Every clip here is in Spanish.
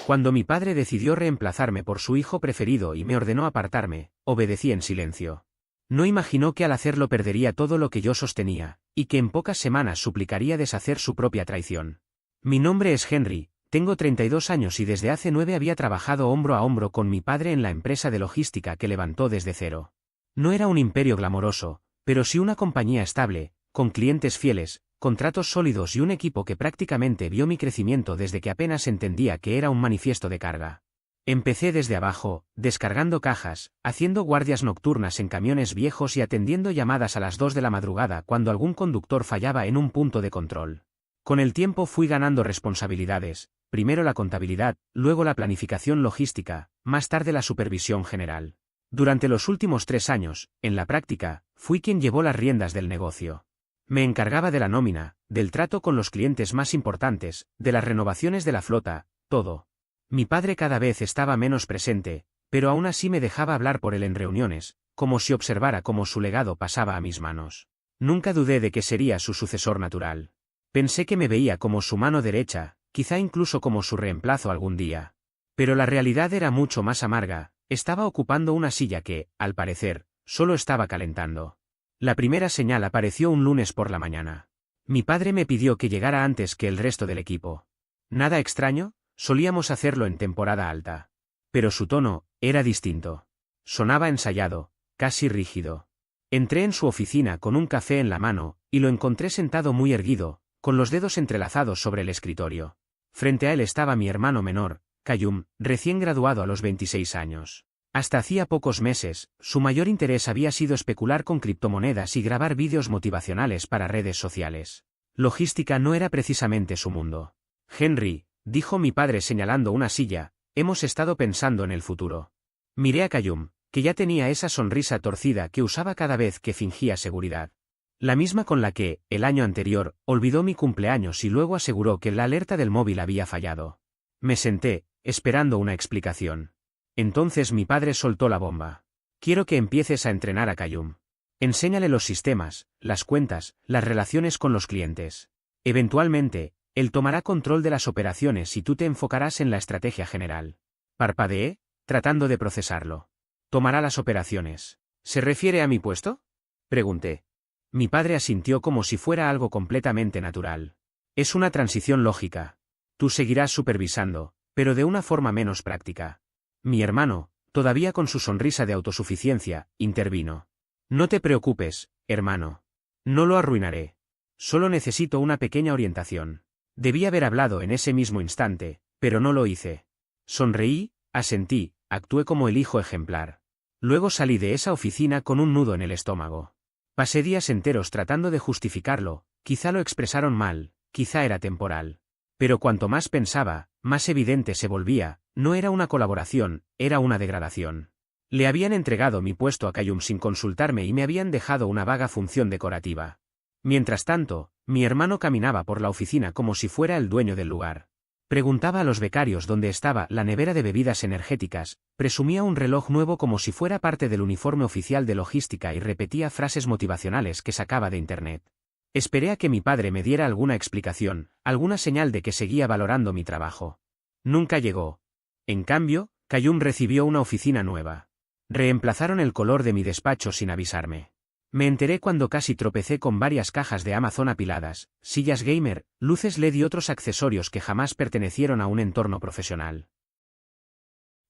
Cuando mi padre decidió reemplazarme por su hijo preferido y me ordenó apartarme, obedecí en silencio. No imaginó que al hacerlo perdería todo lo que yo sostenía, y que en pocas semanas suplicaría deshacer su propia traición. Mi nombre es Henry, tengo 32 años y desde hace 9 había trabajado hombro a hombro con mi padre en la empresa de logística que levantó desde cero. No era un imperio glamoroso, pero sí una compañía estable, con clientes fieles, contratos sólidos y un equipo que prácticamente vio mi crecimiento desde que apenas entendía que era un manifiesto de carga. Empecé desde abajo, descargando cajas, haciendo guardias nocturnas en camiones viejos y atendiendo llamadas a las 2 de la madrugada cuando algún conductor fallaba en un punto de control. Con el tiempo fui ganando responsabilidades, primero la contabilidad, luego la planificación logística, más tarde la supervisión general. Durante los últimos 3 años, en la práctica, fui quien llevó las riendas del negocio. Me encargaba de la nómina, del trato con los clientes más importantes, de las renovaciones de la flota, todo. Mi padre cada vez estaba menos presente, pero aún así me dejaba hablar por él en reuniones, como si observara cómo su legado pasaba a mis manos. Nunca dudé de que sería su sucesor natural. Pensé que me veía como su mano derecha, quizá incluso como su reemplazo algún día. Pero la realidad era mucho más amarga, estaba ocupando una silla que, al parecer, solo estaba calentando. La primera señal apareció un lunes por la mañana. Mi padre me pidió que llegara antes que el resto del equipo. Nada extraño, solíamos hacerlo en temporada alta. Pero su tono era distinto. Sonaba ensayado, casi rígido. Entré en su oficina con un café en la mano, y lo encontré sentado muy erguido, con los dedos entrelazados sobre el escritorio. Frente a él estaba mi hermano menor, Callum, recién graduado a los 26 años. Hasta hacía pocos meses, su mayor interés había sido especular con criptomonedas y grabar vídeos motivacionales para redes sociales. Logística no era precisamente su mundo. Henry, dijo mi padre señalando una silla, hemos estado pensando en el futuro. Miré a Callum, que ya tenía esa sonrisa torcida que usaba cada vez que fingía seguridad. La misma con la que, el año anterior, olvidó mi cumpleaños y luego aseguró que la alerta del móvil había fallado. Me senté, esperando una explicación. Entonces mi padre soltó la bomba. Quiero que empieces a entrenar a Callum. Enséñale los sistemas, las cuentas, las relaciones con los clientes. Eventualmente, él tomará control de las operaciones y tú te enfocarás en la estrategia general. Parpadeé, tratando de procesarlo. Tomará las operaciones. ¿Se refiere a mi puesto? Pregunté. Mi padre asintió como si fuera algo completamente natural. Es una transición lógica. Tú seguirás supervisando, pero de una forma menos práctica. Mi hermano, todavía con su sonrisa de autosuficiencia, intervino. No te preocupes, hermano. No lo arruinaré. Solo necesito una pequeña orientación. Debí haber hablado en ese mismo instante, pero no lo hice. Sonreí, asentí, actué como el hijo ejemplar. Luego salí de esa oficina con un nudo en el estómago. Pasé días enteros tratando de justificarlo, quizá lo expresaron mal, quizá era temporal. Pero cuanto más pensaba, más evidente se volvía, no era una colaboración, era una degradación. Le habían entregado mi puesto a Callum sin consultarme y me habían dejado una vaga función decorativa. Mientras tanto, mi hermano caminaba por la oficina como si fuera el dueño del lugar. Preguntaba a los becarios dónde estaba la nevera de bebidas energéticas, presumía un reloj nuevo como si fuera parte del uniforme oficial de logística y repetía frases motivacionales que sacaba de internet. Esperé a que mi padre me diera alguna explicación, alguna señal de que seguía valorando mi trabajo. Nunca llegó. En cambio, Callum recibió una oficina nueva. Reemplazaron el color de mi despacho sin avisarme. Me enteré cuando casi tropecé con varias cajas de Amazon apiladas, sillas gamer, luces LED y otros accesorios que jamás pertenecieron a un entorno profesional.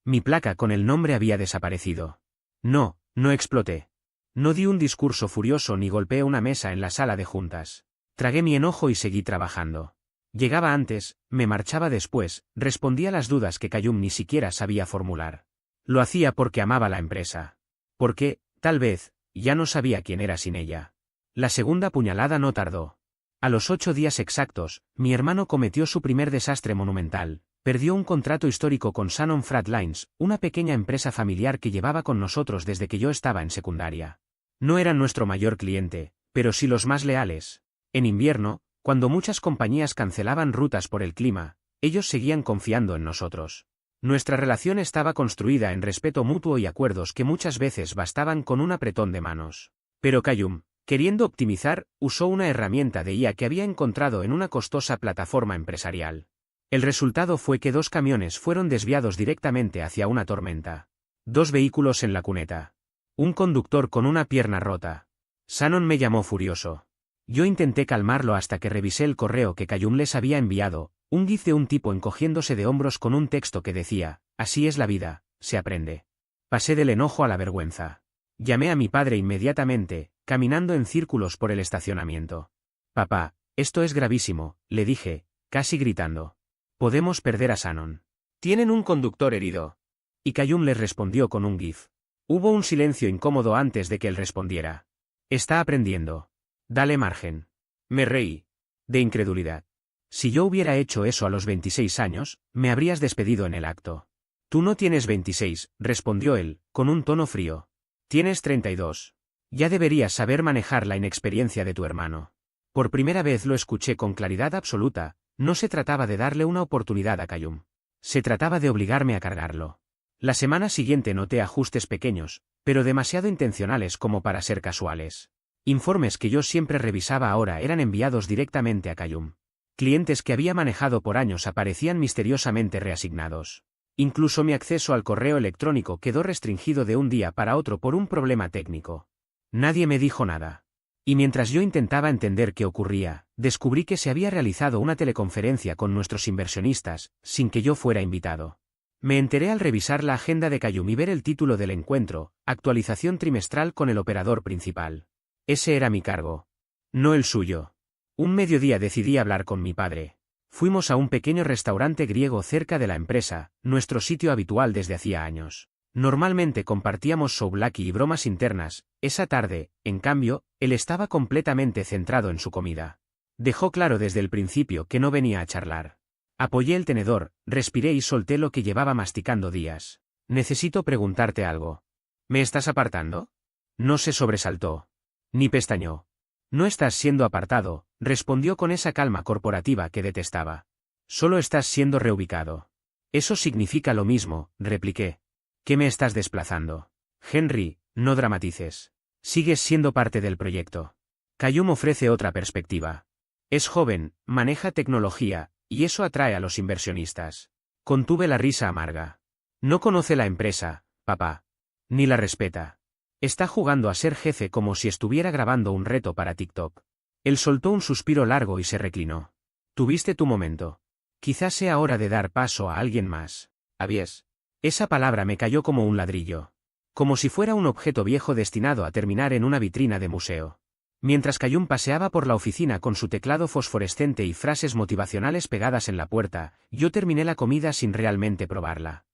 Mi placa con el nombre había desaparecido. No exploté. No di un discurso furioso ni golpeé una mesa en la sala de juntas. Tragué mi enojo y seguí trabajando. Llegaba antes, me marchaba después, respondía las dudas que Callum ni siquiera sabía formular. Lo hacía porque amaba la empresa. Porque, tal vez, ya no sabía quién era sin ella. La segunda puñalada no tardó. A los 8 días exactos, mi hermano cometió su primer desastre monumental. Perdió un contrato histórico con Shannon Freight Lines, una pequeña empresa familiar que llevaba con nosotros desde que yo estaba en secundaria. No eran nuestro mayor cliente, pero sí los más leales. En invierno, cuando muchas compañías cancelaban rutas por el clima, ellos seguían confiando en nosotros. Nuestra relación estaba construida en respeto mutuo y acuerdos que muchas veces bastaban con un apretón de manos. Pero Callum, queriendo optimizar, usó una herramienta de IA que había encontrado en una costosa plataforma empresarial. El resultado fue que 2 camiones fueron desviados directamente hacia una tormenta. 2 vehículos en la cuneta. Un conductor con una pierna rota. Shannon me llamó furioso. Yo intenté calmarlo hasta que revisé el correo que Callum les había enviado, un gif de un tipo encogiéndose de hombros con un texto que decía, así es la vida, se aprende. Pasé del enojo a la vergüenza. Llamé a mi padre inmediatamente, caminando en círculos por el estacionamiento. Papá, esto es gravísimo, le dije, casi gritando. Podemos perder a Shannon. Tienen un conductor herido. Y Callum les respondió con un gif. Hubo un silencio incómodo antes de que él respondiera. Está aprendiendo. Dale margen. Me reí. De incredulidad. Si yo hubiera hecho eso a los 26 años, me habrías despedido en el acto. Tú no tienes 26, respondió él, con un tono frío. Tienes 32. Ya deberías saber manejar la inexperiencia de tu hermano. Por primera vez lo escuché con claridad absoluta, no se trataba de darle una oportunidad a Callum. Se trataba de obligarme a cargarlo. La semana siguiente noté ajustes pequeños, pero demasiado intencionales como para ser casuales. Informes que yo siempre revisaba ahora eran enviados directamente a Callum. Clientes que había manejado por años aparecían misteriosamente reasignados. Incluso mi acceso al correo electrónico quedó restringido de un día para otro por un problema técnico. Nadie me dijo nada. Y mientras yo intentaba entender qué ocurría, descubrí que se había realizado una teleconferencia con nuestros inversionistas, sin que yo fuera invitado. Me enteré al revisar la agenda de Callum y ver el título del encuentro, actualización trimestral con el operador principal. Ese era mi cargo. No el suyo. Un mediodía decidí hablar con mi padre. Fuimos a un pequeño restaurante griego cerca de la empresa, nuestro sitio habitual desde hacía años. Normalmente compartíamos souvlaki y bromas internas, esa tarde, en cambio, él estaba completamente centrado en su comida. Dejó claro desde el principio que no venía a charlar. Apoyé el tenedor, respiré y solté lo que llevaba masticando días. Necesito preguntarte algo. ¿Me estás apartando? No se sobresaltó. Ni pestañeó. No estás siendo apartado, respondió con esa calma corporativa que detestaba. Solo estás siendo reubicado. Eso significa lo mismo, repliqué. ¿Qué me estás desplazando? Henry, no dramatices. Sigues siendo parte del proyecto. Callum ofrece otra perspectiva. Es joven, maneja tecnología, y eso atrae a los inversionistas. Contuve la risa amarga. No conoce la empresa, papá. Ni la respeta. Está jugando a ser jefe como si estuviera grabando un reto para TikTok. Él soltó un suspiro largo y se reclinó. Tuviste tu momento. Quizás sea hora de dar paso a alguien más. Avies. Esa palabra me cayó como un ladrillo. Como si fuera un objeto viejo destinado a terminar en una vitrina de museo. Mientras Callum paseaba por la oficina con su teclado fosforescente y frases motivacionales pegadas en la puerta, yo terminé la comida sin realmente probarla.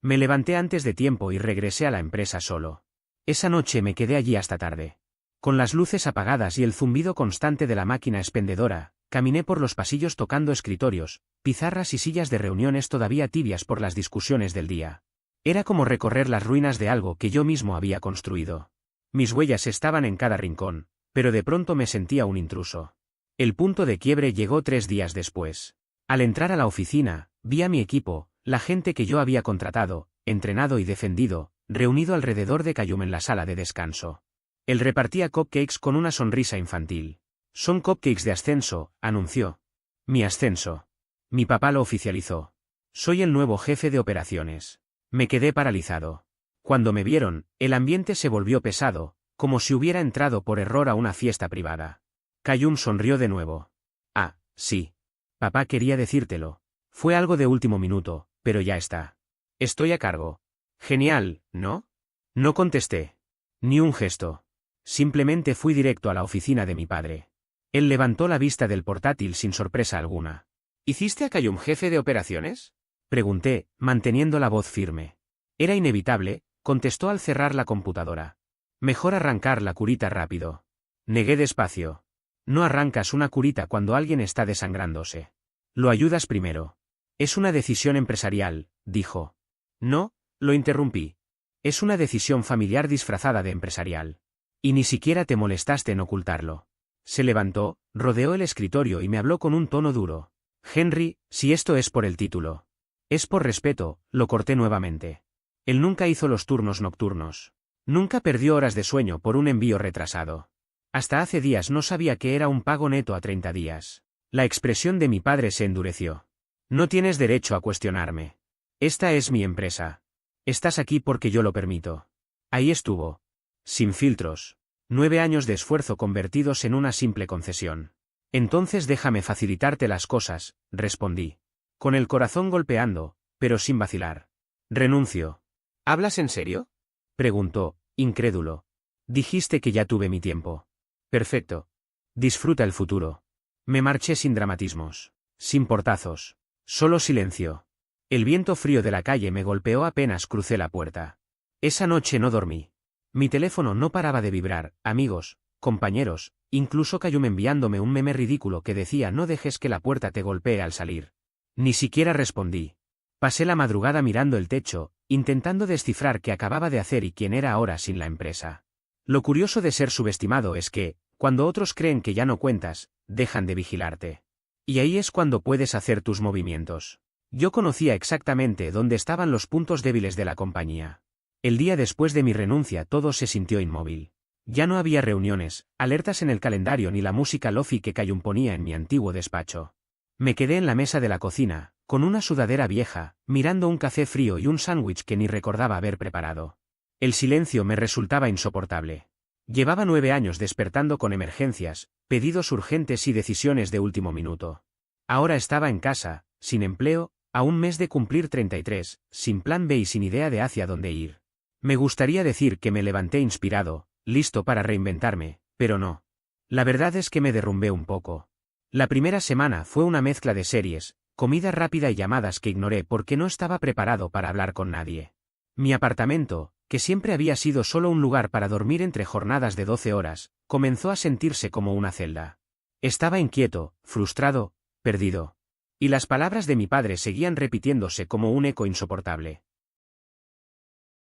Me levanté antes de tiempo y regresé a la empresa solo. Esa noche me quedé allí hasta tarde. Con las luces apagadas y el zumbido constante de la máquina expendedora, caminé por los pasillos tocando escritorios, pizarras y sillas de reuniones todavía tibias por las discusiones del día. Era como recorrer las ruinas de algo que yo mismo había construido. Mis huellas estaban en cada rincón, pero de pronto me sentía un intruso. El punto de quiebre llegó 3 días después. Al entrar a la oficina, vi a mi equipo, la gente que yo había contratado, entrenado y defendido, reunido alrededor de Callum en la sala de descanso. Él repartía cupcakes con una sonrisa infantil. Son cupcakes de ascenso, anunció. Mi ascenso. Mi papá lo oficializó. Soy el nuevo jefe de operaciones. Me quedé paralizado. Cuando me vieron, el ambiente se volvió pesado, como si hubiera entrado por error a una fiesta privada. Callum sonrió de nuevo. Ah, sí. Papá quería decírtelo. Fue algo de último minuto, pero ya está. Estoy a cargo. Genial, ¿no? No contesté. Ni un gesto. Simplemente fui directo a la oficina de mi padre. Él levantó la vista del portátil sin sorpresa alguna. ¿Hiciste a Callum jefe de operaciones? Pregunté, manteniendo la voz firme. Era inevitable, contestó al cerrar la computadora. Mejor arrancar la curita rápido. Negué despacio. No arrancas una curita cuando alguien está desangrándose. Lo ayudas primero. Es una decisión empresarial, dijo. No, lo interrumpí. Es una decisión familiar disfrazada de empresarial. Y ni siquiera te molestaste en ocultarlo. Se levantó, rodeó el escritorio y me habló con un tono duro. Henry, si esto es por el título. Es por respeto, lo corté nuevamente. Él nunca hizo los turnos nocturnos. Nunca perdió horas de sueño por un envío retrasado. Hasta hace días no sabía que era un pago neto a 30 días. La expresión de mi padre se endureció. No tienes derecho a cuestionarme. Esta es mi empresa. Estás aquí porque yo lo permito. Ahí estuvo. Sin filtros. 9 años de esfuerzo convertidos en una simple concesión. Entonces déjame facilitarte las cosas, respondí. Con el corazón golpeando, pero sin vacilar. Renuncio. ¿Hablas en serio? Preguntó, incrédulo. Dijiste que ya tuve mi tiempo. Perfecto. Disfruta el futuro. Me marché sin dramatismos. Sin portazos. Solo silencio. El viento frío de la calle me golpeó apenas crucé la puerta. Esa noche no dormí. Mi teléfono no paraba de vibrar, amigos, compañeros, incluso Cayum enviándome un meme ridículo que decía no dejes que la puerta te golpee al salir. Ni siquiera respondí. Pasé la madrugada mirando el techo, intentando descifrar qué acababa de hacer y quién era ahora sin la empresa. Lo curioso de ser subestimado es que, cuando otros creen que ya no cuentas, dejan de vigilarte. Y ahí es cuando puedes hacer tus movimientos. Yo conocía exactamente dónde estaban los puntos débiles de la compañía. El día después de mi renuncia todo se sintió inmóvil. Ya no había reuniones, alertas en el calendario ni la música lofi que Cayum ponía en mi antiguo despacho. Me quedé en la mesa de la cocina, con una sudadera vieja, mirando un café frío y un sándwich que ni recordaba haber preparado. El silencio me resultaba insoportable. Llevaba 9 años despertando con emergencias, pedidos urgentes y decisiones de último minuto. Ahora estaba en casa, sin empleo, a un mes de cumplir 33, sin plan B y sin idea de hacia dónde ir. Me gustaría decir que me levanté inspirado, listo para reinventarme, pero no. La verdad es que me derrumbé un poco. La primera semana fue una mezcla de series, comida rápida y llamadas que ignoré porque no estaba preparado para hablar con nadie. Mi apartamento, que siempre había sido solo un lugar para dormir entre jornadas de 12 horas, comenzó a sentirse como una celda. Estaba inquieto, frustrado, perdido. Y las palabras de mi padre seguían repitiéndose como un eco insoportable.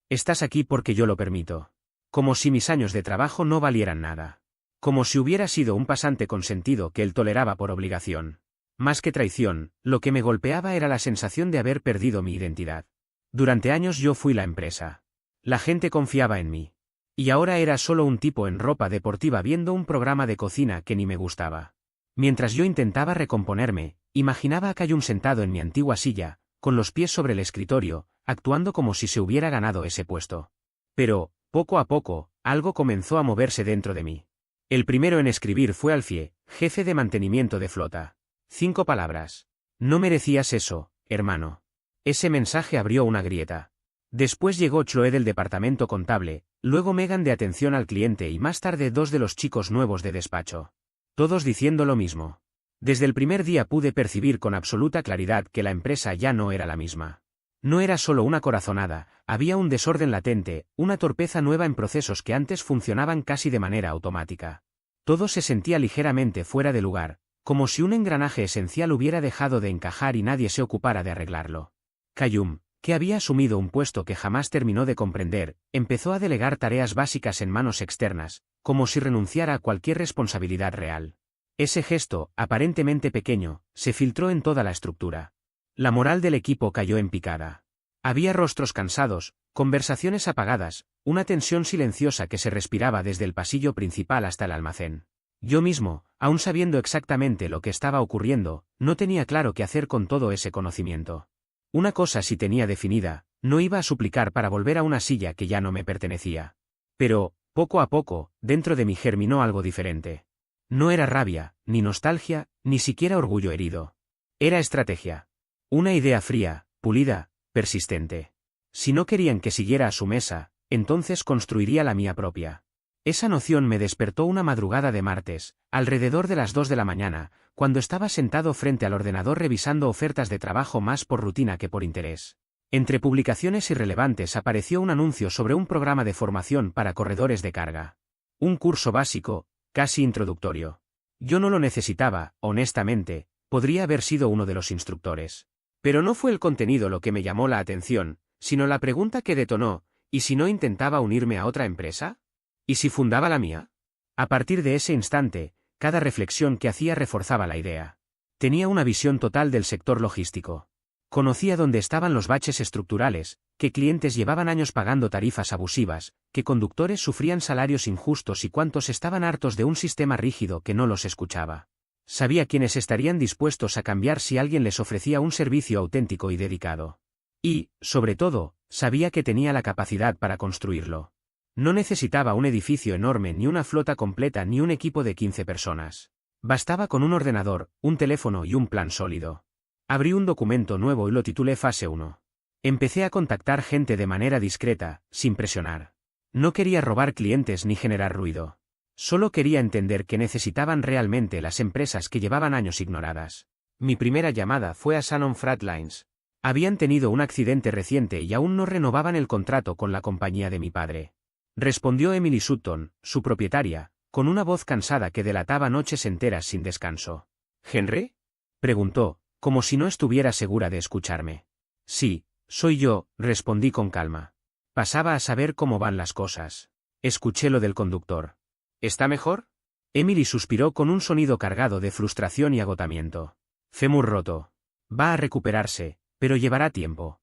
Estás aquí porque yo lo permito. Como si mis años de trabajo no valieran nada. Como si hubiera sido un pasante consentido que él toleraba por obligación. Más que traición, lo que me golpeaba era la sensación de haber perdido mi identidad. Durante años yo fui la empresa. La gente confiaba en mí. Y ahora era solo un tipo en ropa deportiva viendo un programa de cocina que ni me gustaba. Mientras yo intentaba recomponerme, imaginaba a Cayum sentado en mi antigua silla, con los pies sobre el escritorio, actuando como si se hubiera ganado ese puesto. Pero, poco a poco, algo comenzó a moverse dentro de mí. El primero en escribir fue Alfie, jefe de mantenimiento de flota. 5 palabras. No merecías eso, hermano. Ese mensaje abrió una grieta. Después llegó Chloe del departamento contable, luego Megan de atención al cliente y más tarde 2 de los chicos nuevos de despacho. Todos diciendo lo mismo. Desde el primer día pude percibir con absoluta claridad que la empresa ya no era la misma. No era solo una corazonada, había un desorden latente, una torpeza nueva en procesos que antes funcionaban casi de manera automática. Todo se sentía ligeramente fuera de lugar, como si un engranaje esencial hubiera dejado de encajar y nadie se ocupara de arreglarlo. Cayum, que había asumido un puesto que jamás terminó de comprender, empezó a delegar tareas básicas en manos externas, como si renunciara a cualquier responsabilidad real. Ese gesto, aparentemente pequeño, se filtró en toda la estructura. La moral del equipo cayó en picada. Había rostros cansados, conversaciones apagadas, una tensión silenciosa que se respiraba desde el pasillo principal hasta el almacén. Yo mismo, aun sabiendo exactamente lo que estaba ocurriendo, no tenía claro qué hacer con todo ese conocimiento. Una cosa sí tenía definida, no iba a suplicar para volver a una silla que ya no me pertenecía. Pero, poco a poco, dentro de mí germinó algo diferente. No era rabia, ni nostalgia, ni siquiera orgullo herido. Era estrategia. Una idea fría, pulida, persistente. Si no querían que siguiera a su mesa, entonces construiría la mía propia. Esa noción me despertó una madrugada de martes, alrededor de las 2 de la mañana, cuando estaba sentado frente al ordenador revisando ofertas de trabajo más por rutina que por interés. Entre publicaciones irrelevantes apareció un anuncio sobre un programa de formación para corredores de carga. Un curso básico, casi introductorio. Yo no lo necesitaba, honestamente, podría haber sido uno de los instructores. Pero no fue el contenido lo que me llamó la atención, sino la pregunta que detonó, ¿y si no intentaba unirme a otra empresa? ¿Y si fundaba la mía? A partir de ese instante, cada reflexión que hacía reforzaba la idea. Tenía una visión total del sector logístico. Conocía dónde estaban los baches estructurales, que clientes llevaban años pagando tarifas abusivas, que conductores sufrían salarios injustos y cuántos estaban hartos de un sistema rígido que no los escuchaba. Sabía quiénes estarían dispuestos a cambiar si alguien les ofrecía un servicio auténtico y dedicado. Y, sobre todo, sabía que tenía la capacidad para construirlo. No necesitaba un edificio enorme, ni una flota completa, ni un equipo de 15 personas. Bastaba con un ordenador, un teléfono y un plan sólido. Abrí un documento nuevo y lo titulé Fase 1. Empecé a contactar gente de manera discreta, sin presionar. No quería robar clientes ni generar ruido. Solo quería entender qué necesitaban realmente las empresas que llevaban años ignoradas. Mi primera llamada fue a Shannon Fratlines. Habían tenido un accidente reciente y aún no renovaban el contrato con la compañía de mi padre. Respondió Emily Sutton, su propietaria, con una voz cansada que delataba noches enteras sin descanso. ¿Henry? Preguntó, como si no estuviera segura de escucharme. Sí, soy yo, respondí con calma. Pasaba a saber cómo van las cosas. Escuché lo del conductor. ¿Está mejor? Emily suspiró con un sonido cargado de frustración y agotamiento. Fémur roto. Va a recuperarse, pero llevará tiempo.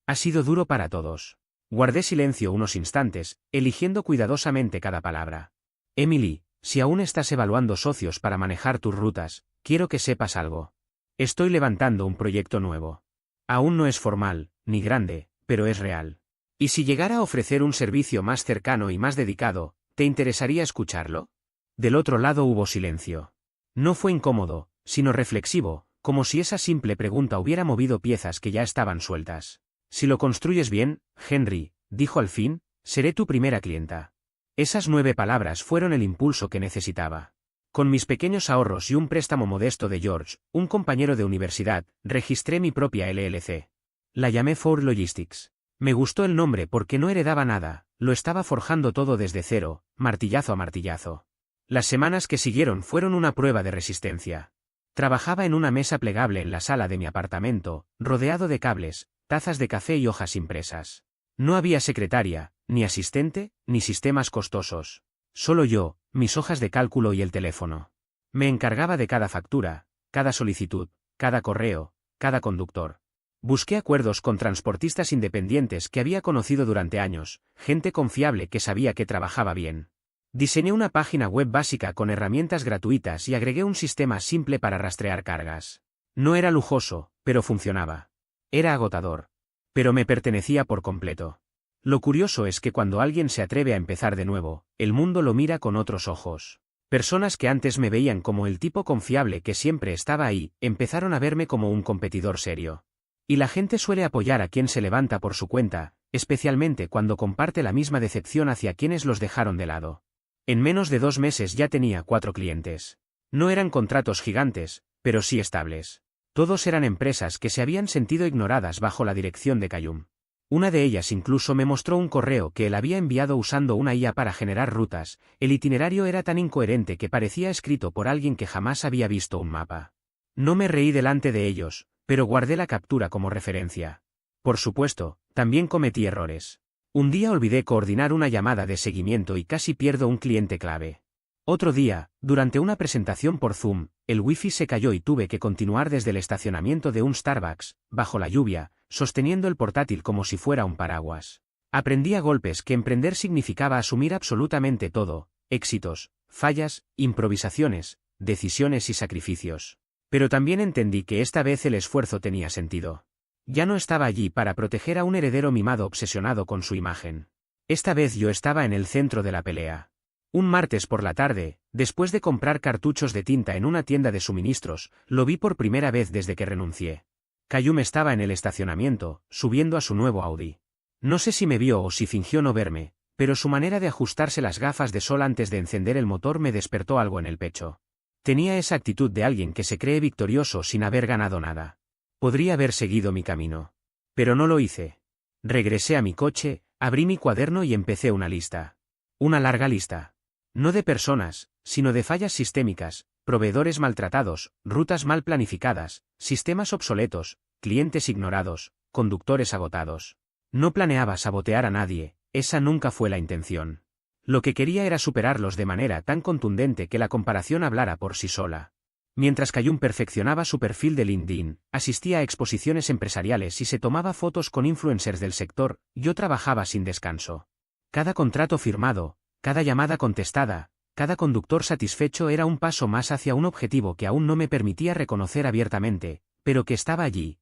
Ha sido duro para todos. Guardé silencio unos instantes, eligiendo cuidadosamente cada palabra. Emily, si aún estás evaluando socios para manejar tus rutas, quiero que sepas algo. Estoy levantando un proyecto nuevo. Aún no es formal, ni grande, pero es real. ¿Y si llegara a ofrecer un servicio más cercano y más dedicado, te interesaría escucharlo? Del otro lado hubo silencio. No fue incómodo, sino reflexivo, como si esa simple pregunta hubiera movido piezas que ya estaban sueltas. Si lo construyes bien, Henry, dijo al fin, seré tu primera clienta. Esas 9 palabras fueron el impulso que necesitaba. Con mis pequeños ahorros y un préstamo modesto de George, un compañero de universidad, registré mi propia LLC. La llamé Ford Logistics. Me gustó el nombre porque no heredaba nada, lo estaba forjando todo desde cero, martillazo a martillazo. Las semanas que siguieron fueron una prueba de resistencia. Trabajaba en una mesa plegable en la sala de mi apartamento, rodeado de cables, tazas de café y hojas impresas. No había secretaria, ni asistente, ni sistemas costosos. Solo yo, mis hojas de cálculo y el teléfono. Me encargaba de cada factura, cada solicitud, cada correo, cada conductor. Busqué acuerdos con transportistas independientes que había conocido durante años, gente confiable que sabía que trabajaba bien. Diseñé una página web básica con herramientas gratuitas y agregué un sistema simple para rastrear cargas. No era lujoso, pero funcionaba. Era agotador. Pero me pertenecía por completo. Lo curioso es que cuando alguien se atreve a empezar de nuevo, el mundo lo mira con otros ojos. Personas que antes me veían como el tipo confiable que siempre estaba ahí, empezaron a verme como un competidor serio. Y la gente suele apoyar a quien se levanta por su cuenta, especialmente cuando comparte la misma decepción hacia quienes los dejaron de lado. En menos de 2 meses ya tenía 4 clientes. No eran contratos gigantes, pero sí estables. Todos eran empresas que se habían sentido ignoradas bajo la dirección de Cayum. Una de ellas incluso me mostró un correo que él había enviado usando una IA para generar rutas. El itinerario era tan incoherente que parecía escrito por alguien que jamás había visto un mapa. No me reí delante de ellos, pero guardé la captura como referencia. Por supuesto, también cometí errores. Un día olvidé coordinar una llamada de seguimiento y casi pierdo un cliente clave. Otro día, durante una presentación por Zoom, el wifi se cayó y tuve que continuar desde el estacionamiento de un Starbucks, bajo la lluvia, sosteniendo el portátil como si fuera un paraguas. Aprendí a golpes que emprender significaba asumir absolutamente todo, éxitos, fallas, improvisaciones, decisiones y sacrificios. Pero también entendí que esta vez el esfuerzo tenía sentido. Ya no estaba allí para proteger a un heredero mimado obsesionado con su imagen. Esta vez yo estaba en el centro de la pelea. Un martes por la tarde, después de comprar cartuchos de tinta en una tienda de suministros, lo vi por primera vez desde que renuncié. Cayum estaba en el estacionamiento, subiendo a su nuevo Audi. No sé si me vio o si fingió no verme, pero su manera de ajustarse las gafas de sol antes de encender el motor me despertó algo en el pecho. Tenía esa actitud de alguien que se cree victorioso sin haber ganado nada. Podría haber seguido mi camino. Pero no lo hice. Regresé a mi coche, abrí mi cuaderno y empecé una lista. Una larga lista. No de personas, sino de fallas sistémicas, proveedores maltratados, rutas mal planificadas, sistemas obsoletos, clientes ignorados, conductores agotados. No planeaba sabotear a nadie, esa nunca fue la intención. Lo que quería era superarlos de manera tan contundente que la comparación hablara por sí sola. Mientras Cayum perfeccionaba su perfil de LinkedIn, asistía a exposiciones empresariales y se tomaba fotos con influencers del sector, yo trabajaba sin descanso. Cada contrato firmado, cada llamada contestada, cada conductor satisfecho era un paso más hacia un objetivo que aún no me permitía reconocer abiertamente, pero que estaba allí,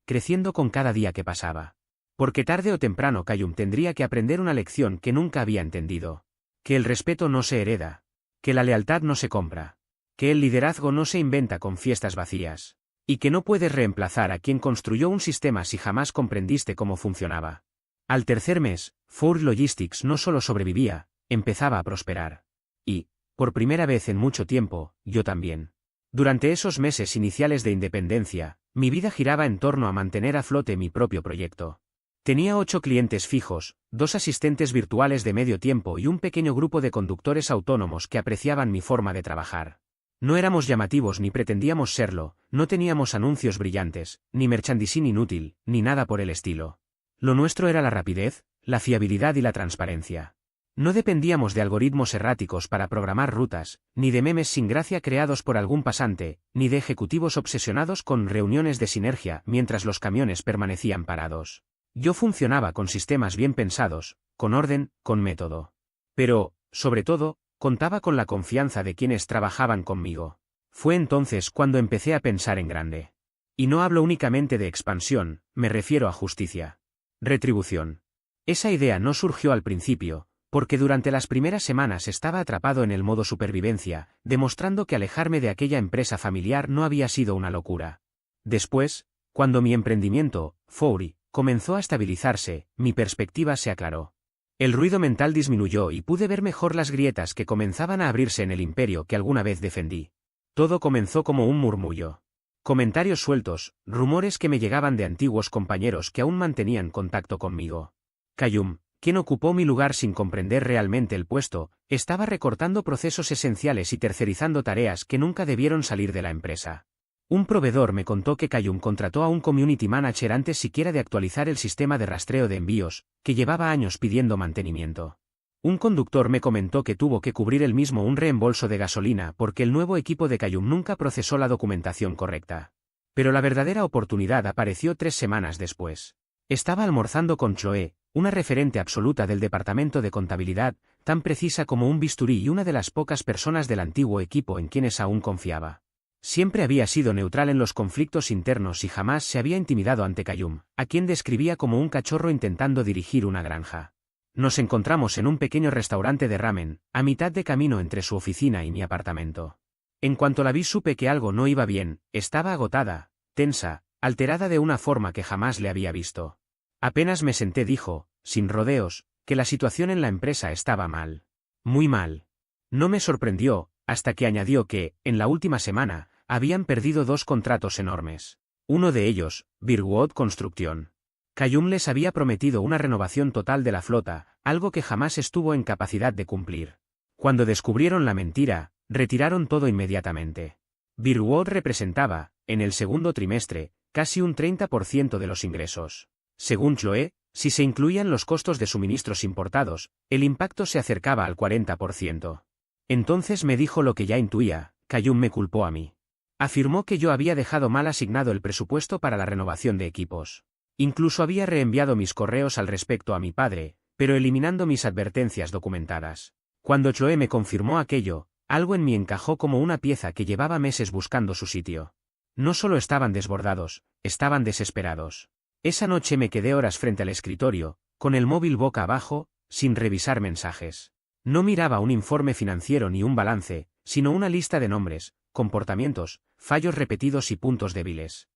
creciendo con cada día que pasaba. Porque tarde o temprano Callum tendría que aprender una lección que nunca había entendido. Que el respeto no se hereda. Que la lealtad no se compra. Que el liderazgo no se inventa con fiestas vacías. Y que no puedes reemplazar a quien construyó un sistema si jamás comprendiste cómo funcionaba. Al tercer mes, Ford Logistics no solo sobrevivía, empezaba a prosperar. Y, por primera vez en mucho tiempo, yo también. Durante esos meses iniciales de independencia, mi vida giraba en torno a mantener a flote mi propio proyecto. Tenía 8 clientes fijos, 2 asistentes virtuales de medio tiempo y un pequeño grupo de conductores autónomos que apreciaban mi forma de trabajar. No éramos llamativos ni pretendíamos serlo, no teníamos anuncios brillantes, ni merchandising inútil, ni nada por el estilo. Lo nuestro era la rapidez, la fiabilidad y la transparencia. No dependíamos de algoritmos erráticos para programar rutas, ni de memes sin gracia creados por algún pasante, ni de ejecutivos obsesionados con reuniones de sinergia mientras los camiones permanecían parados. Yo funcionaba con sistemas bien pensados, con orden, con método. Pero, sobre todo, contaba con la confianza de quienes trabajaban conmigo. Fue entonces cuando empecé a pensar en grande. Y no hablo únicamente de expansión, me refiero a justicia. Retribución. Esa idea no surgió al principio, porque durante las primeras semanas estaba atrapado en el modo supervivencia, demostrando que alejarme de aquella empresa familiar no había sido una locura. Después, cuando mi emprendimiento, Fowry, comenzó a estabilizarse, mi perspectiva se aclaró. El ruido mental disminuyó y pude ver mejor las grietas que comenzaban a abrirse en el imperio que alguna vez defendí. Todo comenzó como un murmullo. Comentarios sueltos, rumores que me llegaban de antiguos compañeros que aún mantenían contacto conmigo. Callum, quien ocupó mi lugar sin comprender realmente el puesto, estaba recortando procesos esenciales y tercerizando tareas que nunca debieron salir de la empresa. Un proveedor me contó que Callum contrató a un community manager antes siquiera de actualizar el sistema de rastreo de envíos, que llevaba años pidiendo mantenimiento. Un conductor me comentó que tuvo que cubrir él mismo un reembolso de gasolina porque el nuevo equipo de Callum nunca procesó la documentación correcta. Pero la verdadera oportunidad apareció 3 semanas después. Estaba almorzando con Chloe, una referente absoluta del departamento de contabilidad, tan precisa como un bisturí y una de las pocas personas del antiguo equipo en quienes aún confiaba. Siempre había sido neutral en los conflictos internos y jamás se había intimidado ante Callum, a quien describía como un cachorro intentando dirigir una granja. Nos encontramos en un pequeño restaurante de ramen, a mitad de camino entre su oficina y mi apartamento. En cuanto la vi supe que algo no iba bien, estaba agotada, tensa, alterada de una forma que jamás le había visto. Apenas me senté dijo, sin rodeos, que la situación en la empresa estaba mal. Muy mal. No me sorprendió, hasta que añadió que, en la última semana, habían perdido 2 contratos enormes. Uno de ellos, Birwood Construction. Callum les había prometido una renovación total de la flota, algo que jamás estuvo en capacidad de cumplir. Cuando descubrieron la mentira, retiraron todo inmediatamente. Birwood representaba, en el segundo trimestre, casi un 30% de los ingresos. Según Chloe, si se incluían los costos de suministros importados, el impacto se acercaba al 40%. Entonces me dijo lo que ya intuía, Callum me culpó a mí. Afirmó que yo había dejado mal asignado el presupuesto para la renovación de equipos. Incluso había reenviado mis correos al respecto a mi padre, pero eliminando mis advertencias documentadas. Cuando Chloe me confirmó aquello, algo en mí encajó como una pieza que llevaba meses buscando su sitio. No solo estaban desbordados, estaban desesperados. Esa noche me quedé horas frente al escritorio, con el móvil boca abajo, sin revisar mensajes. No miraba un informe financiero ni un balance, sino una lista de nombres, comportamientos, fallos repetidos y puntos débiles.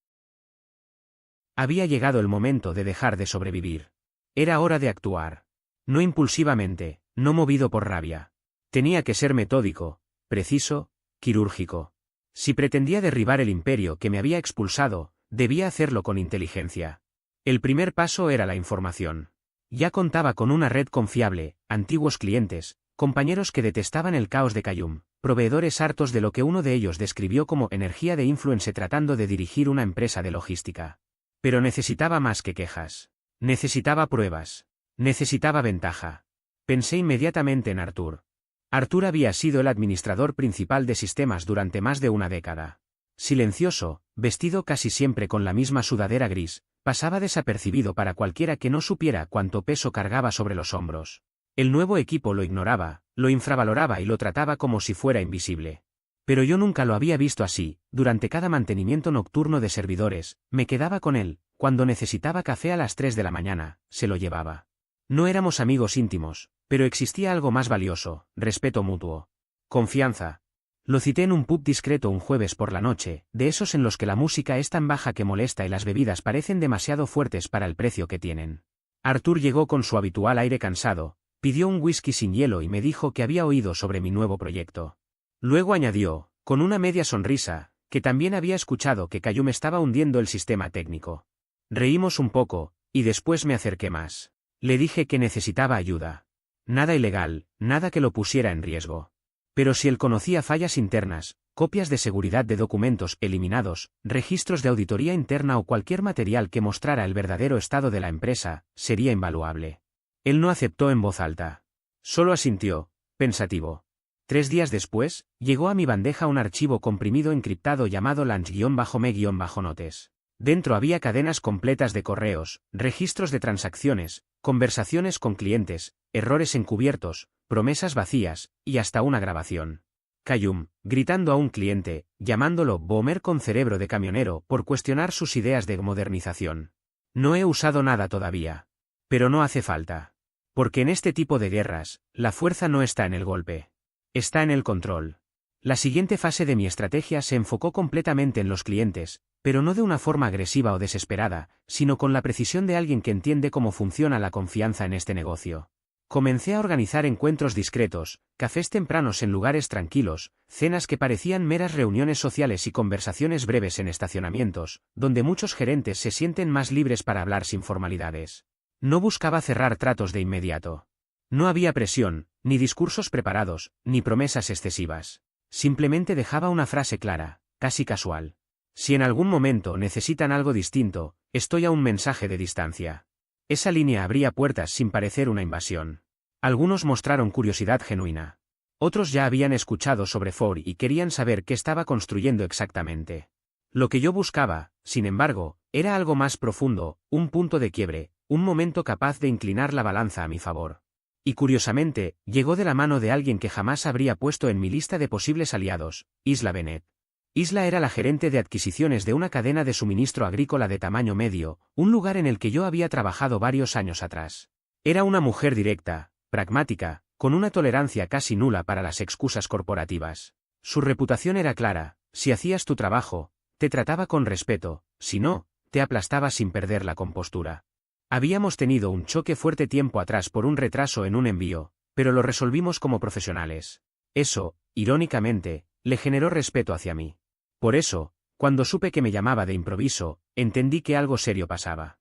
Había llegado el momento de dejar de sobrevivir. Era hora de actuar. No impulsivamente, no movido por rabia. Tenía que ser metódico, preciso, quirúrgico. Si pretendía derribar el imperio que me había expulsado, debía hacerlo con inteligencia. El primer paso era la información. Ya contaba con una red confiable, antiguos clientes, compañeros que detestaban el caos de Callum, proveedores hartos de lo que uno de ellos describió como energía de influence tratando de dirigir una empresa de logística. Pero necesitaba más que quejas. Necesitaba pruebas. Necesitaba ventaja. Pensé inmediatamente en Arthur. Arthur había sido el administrador principal de sistemas durante más de una década. Silencioso, vestido casi siempre con la misma sudadera gris, pasaba desapercibido para cualquiera que no supiera cuánto peso cargaba sobre los hombros. El nuevo equipo lo ignoraba, Lo infravaloraba y lo trataba como si fuera invisible. Pero yo nunca lo había visto así. Durante cada mantenimiento nocturno de servidores, me quedaba con él. Cuando necesitaba café a las 3 de la mañana, se lo llevaba. No éramos amigos íntimos, pero existía algo más valioso: respeto mutuo. Confianza. Lo cité en un pub discreto un jueves por la noche, de esos en los que la música es tan baja que molesta y las bebidas parecen demasiado fuertes para el precio que tienen. Arthur llegó con su habitual aire cansado, pidió un whisky sin hielo y me dijo que había oído sobre mi nuevo proyecto. Luego añadió, con una media sonrisa, que también había escuchado que Cayum estaba hundiendo el sistema técnico. Reímos un poco, y después me acerqué más. Le dije que necesitaba ayuda. Nada ilegal, nada que lo pusiera en riesgo. Pero si él conocía fallas internas, copias de seguridad de documentos eliminados, registros de auditoría interna o cualquier material que mostrara el verdadero estado de la empresa, sería invaluable. Él no aceptó en voz alta. Solo asintió, pensativo. 3 días después, llegó a mi bandeja un archivo comprimido encriptado llamado Lange-me-notes. Dentro había cadenas completas de correos, registros de transacciones, conversaciones con clientes, errores encubiertos, promesas vacías, y hasta una grabación. Cayum, gritando a un cliente, llamándolo boomer con cerebro de camionero por cuestionar sus ideas de modernización. No he usado nada todavía. Pero no hace falta. Porque en este tipo de guerras, la fuerza no está en el golpe. Está en el control. La siguiente fase de mi estrategia se enfocó completamente en los clientes, pero no de una forma agresiva o desesperada, sino con la precisión de alguien que entiende cómo funciona la confianza en este negocio. Comencé a organizar encuentros discretos, cafés tempranos en lugares tranquilos, cenas que parecían meras reuniones sociales y conversaciones breves en estacionamientos, donde muchos gerentes se sienten más libres para hablar sin formalidades. No buscaba cerrar tratos de inmediato. No había presión, ni discursos preparados, ni promesas excesivas. Simplemente dejaba una frase clara, casi casual. Si en algún momento necesitan algo distinto, estoy a un mensaje de distancia. Esa línea abría puertas sin parecer una invasión. Algunos mostraron curiosidad genuina. Otros ya habían escuchado sobre Ford y querían saber qué estaba construyendo exactamente. Lo que yo buscaba, sin embargo, era algo más profundo, un punto de quiebre, un momento capaz de inclinar la balanza a mi favor. Y curiosamente, llegó de la mano de alguien que jamás habría puesto en mi lista de posibles aliados, Isla Bennett. Isla era la gerente de adquisiciones de una cadena de suministro agrícola de tamaño medio, un lugar en el que yo había trabajado varios años atrás. Era una mujer directa, pragmática, con una tolerancia casi nula para las excusas corporativas. Su reputación era clara: si hacías tu trabajo, te trataba con respeto, si no, te aplastaba sin perder la compostura. Habíamos tenido un choque fuerte tiempo atrás por un retraso en un envío, pero lo resolvimos como profesionales. Eso, irónicamente, le generó respeto hacia mí. Por eso, cuando supe que me llamaba de improviso, entendí que algo serio pasaba.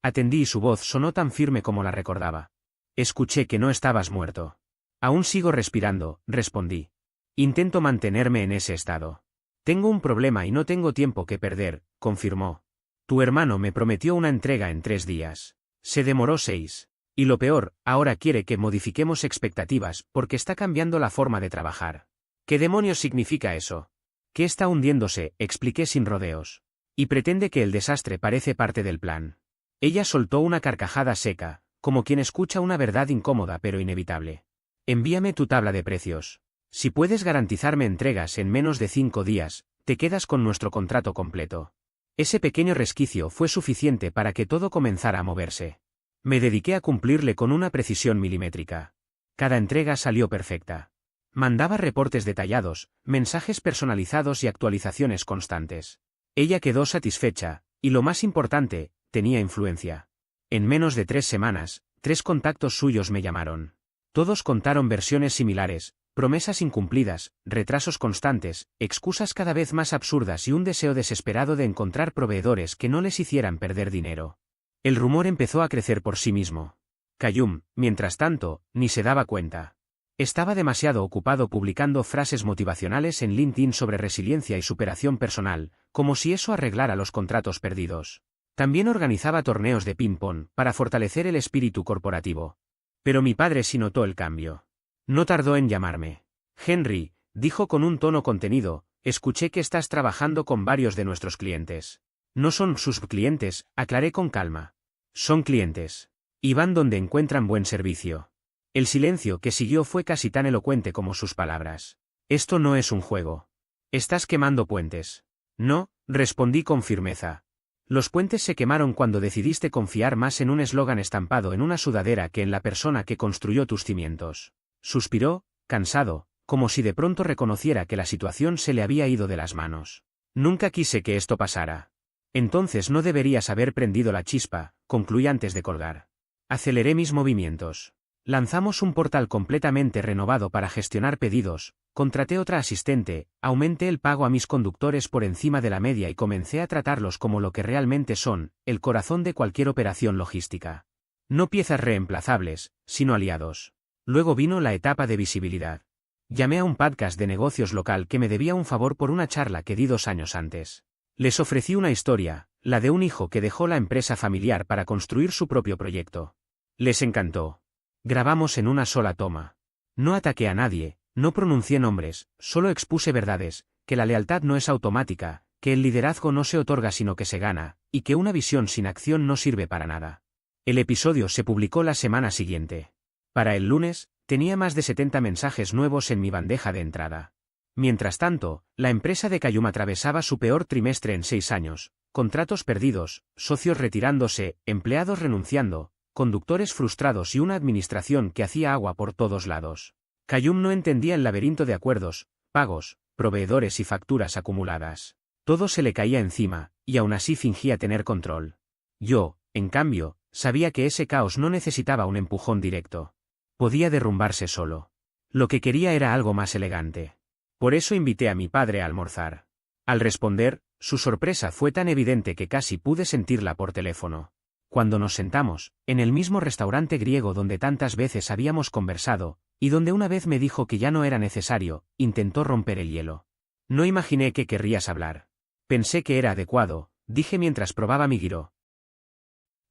Atendí y su voz sonó tan firme como la recordaba. Escuché que no estabas muerto. Aún sigo respirando, respondí. Intento mantenerme en ese estado. Tengo un problema y no tengo tiempo que perder, confirmó. Tu hermano me prometió una entrega en 3 días. Se demoró 6. Y lo peor, ahora quiere que modifiquemos expectativas porque está cambiando la forma de trabajar. ¿Qué demonios significa eso? Que está hundiéndose, expliqué sin rodeos. Y pretende que el desastre parece parte del plan. Ella soltó una carcajada seca, como quien escucha una verdad incómoda pero inevitable. Envíame tu tabla de precios. Si puedes garantizarme entregas en menos de 5 días, te quedas con nuestro contrato completo. Ese pequeño resquicio fue suficiente para que todo comenzara a moverse. Me dediqué a cumplirle con una precisión milimétrica. Cada entrega salió perfecta. Mandaba reportes detallados, mensajes personalizados y actualizaciones constantes. Ella quedó satisfecha, y lo más importante, tenía influencia. En menos de 3 semanas, 3 contactos suyos me llamaron. Todos contaron versiones similares, promesas incumplidas, retrasos constantes, excusas cada vez más absurdas y un deseo desesperado de encontrar proveedores que no les hicieran perder dinero. El rumor empezó a crecer por sí mismo. Cayum, mientras tanto, ni se daba cuenta. Estaba demasiado ocupado publicando frases motivacionales en LinkedIn sobre resiliencia y superación personal, como si eso arreglara los contratos perdidos. También organizaba torneos de ping-pong para fortalecer el espíritu corporativo. Pero mi padre sí notó el cambio. No tardó en llamarme. Henry, dijo con un tono contenido, escuché que estás trabajando con varios de nuestros clientes. No son sus clientes, aclaré con calma. Son clientes. Y van donde encuentran buen servicio. El silencio que siguió fue casi tan elocuente como sus palabras. Esto no es un juego. Estás quemando puentes. No, respondí con firmeza. Los puentes se quemaron cuando decidiste confiar más en un eslogan estampado en una sudadera que en la persona que construyó tus cimientos. Suspiró, cansado, como si de pronto reconociera que la situación se le había ido de las manos. Nunca quise que esto pasara. Entonces no deberías haber prendido la chispa, concluí antes de colgar. Aceleré mis movimientos. Lanzamos un portal completamente renovado para gestionar pedidos, contraté otra asistente, aumenté el pago a mis conductores por encima de la media y comencé a tratarlos como lo que realmente son, el corazón de cualquier operación logística. No piezas reemplazables, sino aliados. Luego vino la etapa de visibilidad. Llamé a un podcast de negocios local que me debía un favor por una charla que di 2 años antes. Les ofrecí una historia, la de un hijo que dejó la empresa familiar para construir su propio proyecto. Les encantó. Grabamos en una sola toma. No ataqué a nadie, no pronuncié nombres, solo expuse verdades, que la lealtad no es automática, que el liderazgo no se otorga sino que se gana, y que una visión sin acción no sirve para nada. El episodio se publicó la semana siguiente. Para el lunes, tenía más de 70 mensajes nuevos en mi bandeja de entrada. Mientras tanto, la empresa de Cayum atravesaba su peor trimestre en 6 años, contratos perdidos, socios retirándose, empleados renunciando, conductores frustrados y una administración que hacía agua por todos lados. Cayum no entendía el laberinto de acuerdos, pagos, proveedores y facturas acumuladas. Todo se le caía encima, y aún así fingía tener control. Yo, en cambio, sabía que ese caos no necesitaba un empujón directo. Podía derrumbarse solo. Lo que quería era algo más elegante. Por eso invité a mi padre a almorzar. Al responder, su sorpresa fue tan evidente que casi pude sentirla por teléfono. Cuando nos sentamos, en el mismo restaurante griego donde tantas veces habíamos conversado, y donde una vez me dijo que ya no era necesario, intentó romper el hielo. No imaginé que querrías hablar. Pensé que era adecuado, dije mientras probaba mi gyro.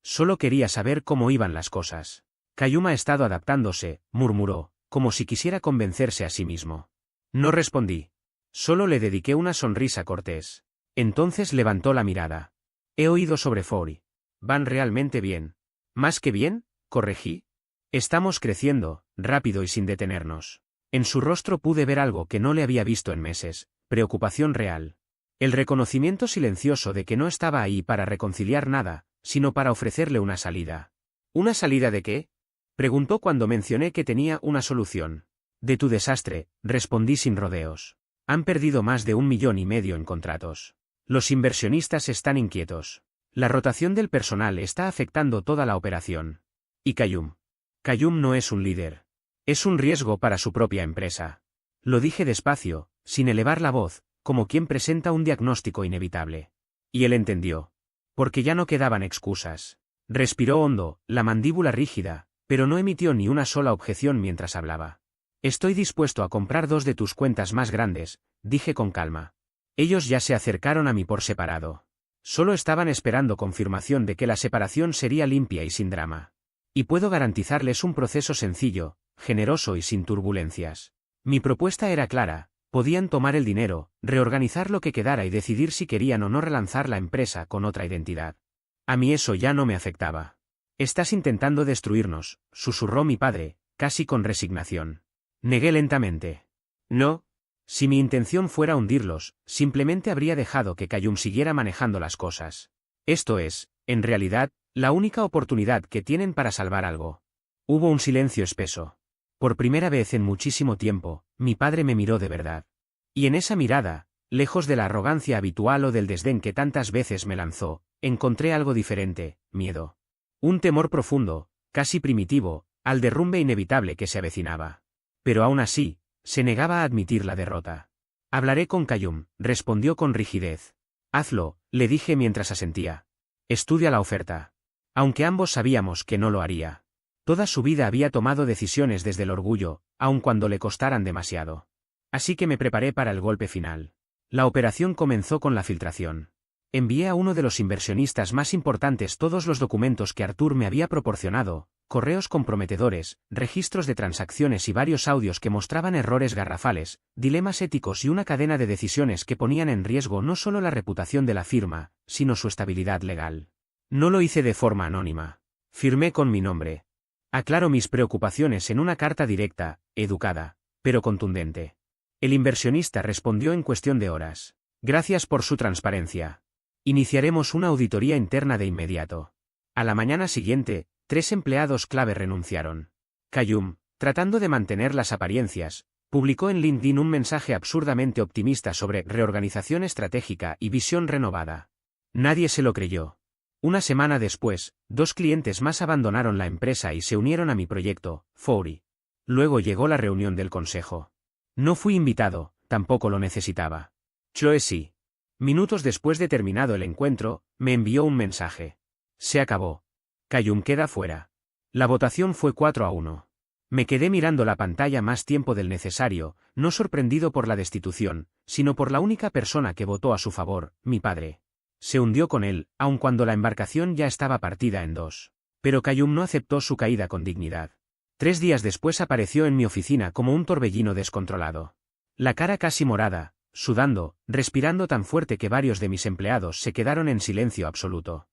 Solo quería saber cómo iban las cosas. Cayum ha estado adaptándose, murmuró, como si quisiera convencerse a sí mismo. No respondí. Solo le dediqué una sonrisa cortés. Entonces levantó la mirada. He oído sobre Fori. Van realmente bien. ¿Más que bien? Corregí. Estamos creciendo, rápido y sin detenernos. En su rostro pude ver algo que no le había visto en meses, preocupación real. El reconocimiento silencioso de que no estaba ahí para reconciliar nada, sino para ofrecerle una salida. ¿Una salida de qué? Preguntó cuando mencioné que tenía una solución. De tu desastre, respondí sin rodeos. Han perdido más de 1,5 millones en contratos. Los inversionistas están inquietos. La rotación del personal está afectando toda la operación. ¿Y Cayum? Cayum no es un líder. Es un riesgo para su propia empresa. Lo dije despacio, sin elevar la voz, como quien presenta un diagnóstico inevitable. Y él entendió. Porque ya no quedaban excusas. Respiró hondo, la mandíbula rígida, pero no emitió ni una sola objeción mientras hablaba. Estoy dispuesto a comprar 2 de tus cuentas más grandes, dije con calma. Ellos ya se acercaron a mí por separado. Solo estaban esperando confirmación de que la separación sería limpia y sin drama. Y puedo garantizarles un proceso sencillo, generoso y sin turbulencias. Mi propuesta era clara, podían tomar el dinero, reorganizar lo que quedara y decidir si querían o no relanzar la empresa con otra identidad. A mí eso ya no me afectaba. Estás intentando destruirnos, susurró mi padre, casi con resignación. Negué lentamente. No. Si mi intención fuera hundirlos, simplemente habría dejado que Cayum siguiera manejando las cosas. Esto es, en realidad, la única oportunidad que tienen para salvar algo. Hubo un silencio espeso. Por primera vez en muchísimo tiempo, mi padre me miró de verdad. Y en esa mirada, lejos de la arrogancia habitual o del desdén que tantas veces me lanzó, encontré algo diferente, miedo. Un temor profundo, casi primitivo, al derrumbe inevitable que se avecinaba. Pero aún así, se negaba a admitir la derrota. Hablaré con Cayum, respondió con rigidez. Hazlo, le dije mientras asentía. Estudia la oferta. Aunque ambos sabíamos que no lo haría. Toda su vida había tomado decisiones desde el orgullo, aun cuando le costaran demasiado. Así que me preparé para el golpe final. La operación comenzó con la filtración. Envié a uno de los inversionistas más importantes todos los documentos que Artur me había proporcionado, correos comprometedores, registros de transacciones y varios audios que mostraban errores garrafales, dilemas éticos y una cadena de decisiones que ponían en riesgo no solo la reputación de la firma, sino su estabilidad legal. No lo hice de forma anónima. Firmé con mi nombre. Aclaro mis preocupaciones en una carta directa, educada, pero contundente. El inversionista respondió en cuestión de horas. Gracias por su transparencia. Iniciaremos una auditoría interna de inmediato. A la mañana siguiente, 3 empleados clave renunciaron. Qayyum, tratando de mantener las apariencias, publicó en LinkedIn un mensaje absurdamente optimista sobre reorganización estratégica y visión renovada. Nadie se lo creyó. Una semana después, 2 clientes más abandonaron la empresa y se unieron a mi proyecto, Foury. Luego llegó la reunión del consejo. No fui invitado, tampoco lo necesitaba. Chloe sí. Minutos después de terminado el encuentro, me envió un mensaje. Se acabó. Qayyum queda fuera. La votación fue 4-1. Me quedé mirando la pantalla más tiempo del necesario, no sorprendido por la destitución, sino por la única persona que votó a su favor, mi padre. Se hundió con él, aun cuando la embarcación ya estaba partida en 2. Pero Qayyum no aceptó su caída con dignidad. 3 días después apareció en mi oficina como un torbellino descontrolado. La cara casi morada, sudando, respirando tan fuerte que varios de mis empleados se quedaron en silencio absoluto.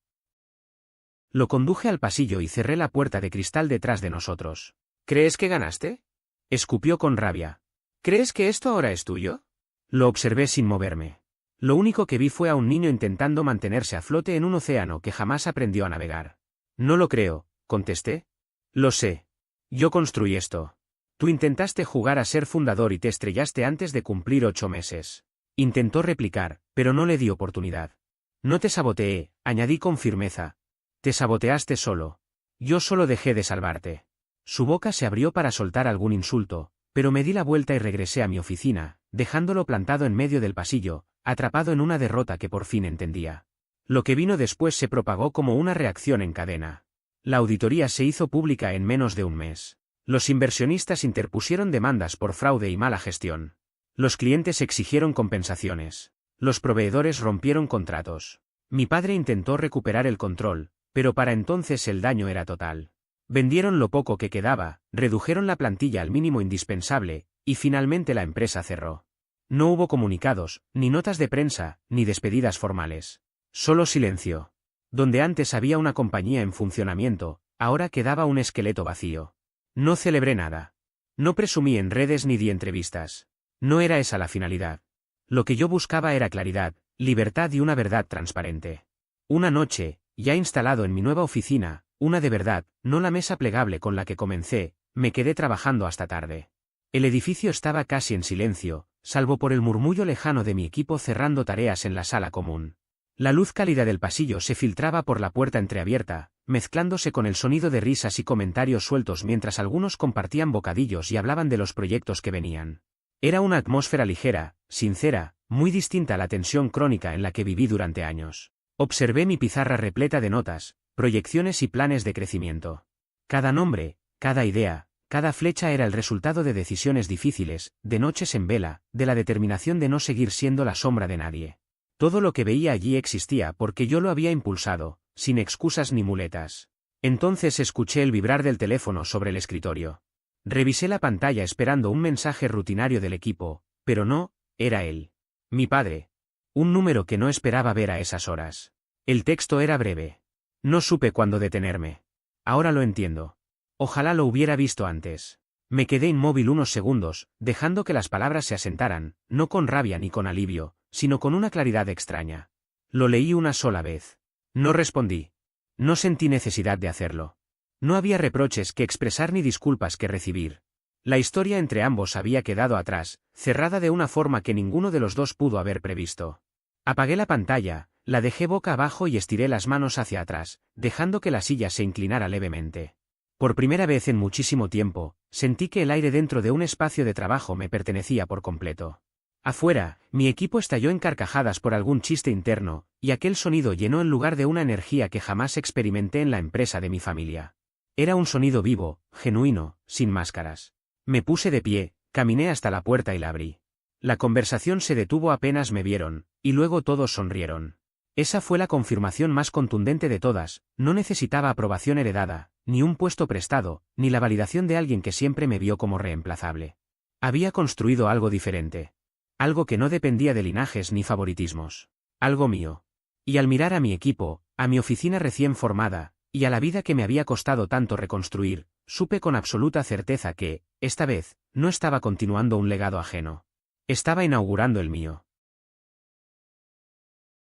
Lo conduje al pasillo y cerré la puerta de cristal detrás de nosotros. ¿Crees que ganaste? Escupió con rabia. ¿Crees que esto ahora es tuyo? Lo observé sin moverme. Lo único que vi fue a un niño intentando mantenerse a flote en un océano que jamás aprendió a navegar. No lo creo, contesté. Lo sé. Yo construí esto. Tú intentaste jugar a ser fundador y te estrellaste antes de cumplir 8 meses. Intentó replicar, pero no le di oportunidad. No te saboteé, añadí con firmeza. Te saboteaste solo. Yo solo dejé de salvarte. Su boca se abrió para soltar algún insulto, pero me di la vuelta y regresé a mi oficina, dejándolo plantado en medio del pasillo, atrapado en una derrota que por fin entendía. Lo que vino después se propagó como una reacción en cadena. La auditoría se hizo pública en menos de un mes. Los inversionistas interpusieron demandas por fraude y mala gestión. Los clientes exigieron compensaciones. Los proveedores rompieron contratos. Mi padre intentó recuperar el control, pero para entonces el daño era total. Vendieron lo poco que quedaba, redujeron la plantilla al mínimo indispensable, y finalmente la empresa cerró. No hubo comunicados, ni notas de prensa, ni despedidas formales. Solo silencio. Donde antes había una compañía en funcionamiento, ahora quedaba un esqueleto vacío. No celebré nada. No presumí en redes ni di entrevistas. No era esa la finalidad. Lo que yo buscaba era claridad, libertad y una verdad transparente. Una noche, ya instalado en mi nueva oficina, una de verdad, no la mesa plegable con la que comencé, me quedé trabajando hasta tarde. El edificio estaba casi en silencio, salvo por el murmullo lejano de mi equipo cerrando tareas en la sala común. La luz cálida del pasillo se filtraba por la puerta entreabierta, mezclándose con el sonido de risas y comentarios sueltos mientras algunos compartían bocadillos y hablaban de los proyectos que venían. Era una atmósfera ligera, sincera, muy distinta a la tensión crónica en la que viví durante años. Observé mi pizarra repleta de notas, proyecciones y planes de crecimiento. Cada nombre, cada idea, cada flecha era el resultado de decisiones difíciles, de noches en vela, de la determinación de no seguir siendo la sombra de nadie. Todo lo que veía allí existía porque yo lo había impulsado, sin excusas ni muletas. Entonces escuché el vibrar del teléfono sobre el escritorio. Revisé la pantalla esperando un mensaje rutinario del equipo, pero no, era él. Mi padre. Un número que no esperaba ver a esas horas. El texto era breve. No supe cuándo detenerme. Ahora lo entiendo. Ojalá lo hubiera visto antes. Me quedé inmóvil unos segundos, dejando que las palabras se asentaran, no con rabia ni con alivio, sino con una claridad extraña. Lo leí una sola vez. No respondí. No sentí necesidad de hacerlo. No había reproches que expresar ni disculpas que recibir. La historia entre ambos había quedado atrás, cerrada de una forma que ninguno de los dos pudo haber previsto. Apagué la pantalla, la dejé boca abajo y estiré las manos hacia atrás, dejando que la silla se inclinara levemente. Por primera vez en muchísimo tiempo, sentí que el aire dentro de un espacio de trabajo me pertenecía por completo. Afuera, mi equipo estalló en carcajadas por algún chiste interno, y aquel sonido llenó el lugar de una energía que jamás experimenté en la empresa de mi familia. Era un sonido vivo, genuino, sin máscaras. Me puse de pie, caminé hasta la puerta y la abrí. La conversación se detuvo apenas me vieron, y luego todos sonrieron. Esa fue la confirmación más contundente de todas, no necesitaba aprobación heredada, ni un puesto prestado, ni la validación de alguien que siempre me vio como reemplazable. Había construido algo diferente. Algo que no dependía de linajes ni favoritismos. Algo mío. Y al mirar a mi equipo, a mi oficina recién formada, y a la vida que me había costado tanto reconstruir, supe con absoluta certeza que, esta vez, no estaba continuando un legado ajeno. Estaba inaugurando el mío.